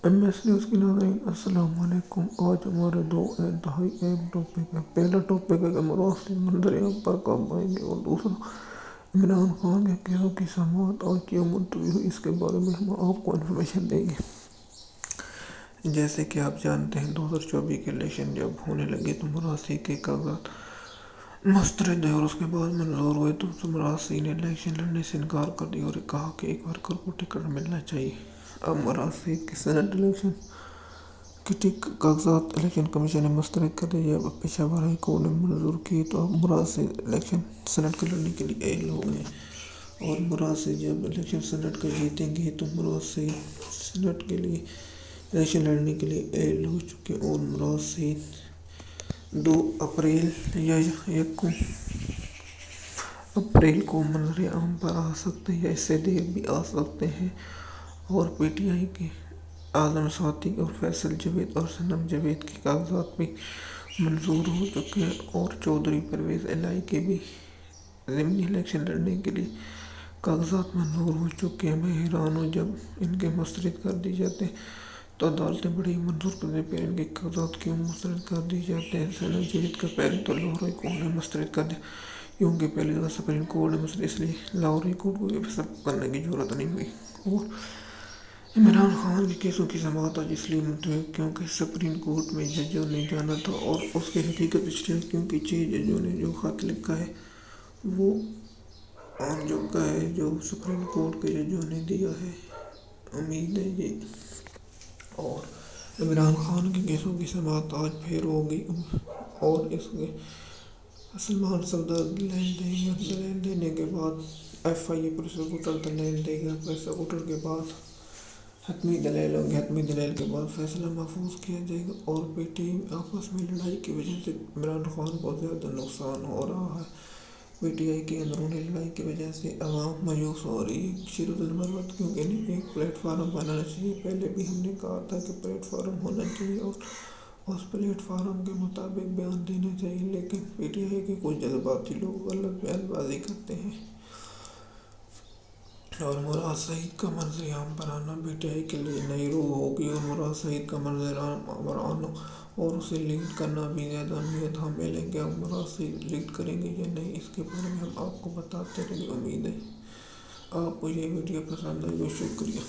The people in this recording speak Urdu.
ایم ایس نیوز کی ناظرین السلام علیکم۔ آج ہمارے دو انتہائی اہم ٹاپک ہیں۔ پہلا ٹاپک ہے کہ مراسل منظریاب پر کب آئیں گے، اور دوسرا عمران خان کے کیسوں کی سماعت آج کیوں ملتوی ہوئی، اس کے بارے میں ہم آپ کو انفارمیشن دیں گے۔ جیسے کہ آپ جانتے ہیں 2024 کے الیکشن جب ہونے لگے تو مراسی کے کاغذات مسترد ہوئے اور اس کے بعد منظور ہوئے تو مراسی نے الیکشن لڑنے سے انکار کر دیا اور کہا کہ ایک ورکر کو ٹکٹ ملنا چاہیے۔ اب مراسی کے سینٹ الیکشن کے کاغذات الیکشن کمیشن نے مسترد کر دیا۔ جب پشاور ہائی کورٹ نے منظور کیے تو اب مراسی الیکشن سینٹ کا لڑنے کے لیے اہل ہو گئے، اور مراسی جب الیکشن سینٹ کا جیتیں گے تو مراسی سینٹ کے لیے الیکشن لڑنے کے لیے اہل ہو چکے، اور مراسی 2 اپریل یا 1 اپریل کو منظر عام پر آ سکتے ہیں یا اس سے دیر بھی آ سکتے ہیں۔ اور پی ٹی آئی کے اعظم ساتھی اور فیصل جاوید اور صنم جاوید کے کاغذات بھی منظور ہو چکے ہیں، اور چودھری پرویز الہی کے بھی ضمنی الیکشن لڑنے کے لیے کاغذات منظور ہو چکے ہیں۔ میں حیران ہوں، جب ان کے مسترد کر دیے جاتے ہیں تو عدالتیں بڑی منظور کرتے ہیں، پھر ان کے کاغذات کیوں مسترد کر دیے جاتے ہیں۔ صنم جاوید کا پہلے تو لاہور ہائی کورٹ نے مسترد کر دیا، کیونکہ پہلے تو سپریم کورٹ نے مسترد، اس لیے لاہور ہائی کورٹ کو یہ سب کرنے کی ضرورت نہیں ہوئی۔ اور عمران خان کے کیسوں کی سماعت آج اس لیے ملتوی ہوئی کیونکہ سپریم کورٹ میں ججوں نے جانا تھا اور اس کی حقیقت اشتہار، کیونکہ 6 ججوں نے جو خط لکھا ہے وہ آن چکا ہے جو سپریم کورٹ کے ججوں نے دیا ہے۔ امید ہے یہ، اور عمران خان کے کیسوں کی سماعت آج پھر ہوگی، اور اس کے سلمان صفدر دلیل دیں گے، دلیل دینے کے بعد ایف آئی اے پروسیکیوٹر دلیل دے گا، پروسیکیوٹر کے بعد حتمی دلیل ہوں گے، حتمی دلیل کے بعد فیصلہ محفوظ کیا جائے گا۔ اور پی ٹی آئی آپس میں لڑائی کی وجہ سے عمران خان کو زیادہ نقصان ہو رہا ہے۔ پی ٹی آئی کی اندرونی لڑائی کی وجہ سے عوام مایوس ہو رہی ہے۔ شیرود المرت کیونکہ انہیں ایک پلیٹ فارم بنانا چاہیے، پہلے بھی ہم نے کہا تھا کہ پلیٹ فارم ہونا چاہیے اور اس پلیٹ فارم کے مطابق بیان دینا چاہیے، لیکن پی ٹی آئی کے کچھ جذباتی لوگ غلط بیان بازی کرتے ہیں۔ اور مراد سعید کا منظر عام پر آنا پی ٹی آئی کے لیے نئی روح ہوگی، اور مراد سعید کا منظر عام پر آنا اور اسے لیڈ کرنا بھی زیادہ اہمیت حامل ہے۔ کہ مراد سعید لیڈ کریں گے یا نہیں، اس کے بارے میں ہم آپ کو بتاتے رہیں گے۔ امید ہے آپ کو یہ ویڈیو پسند آئی، شکریہ۔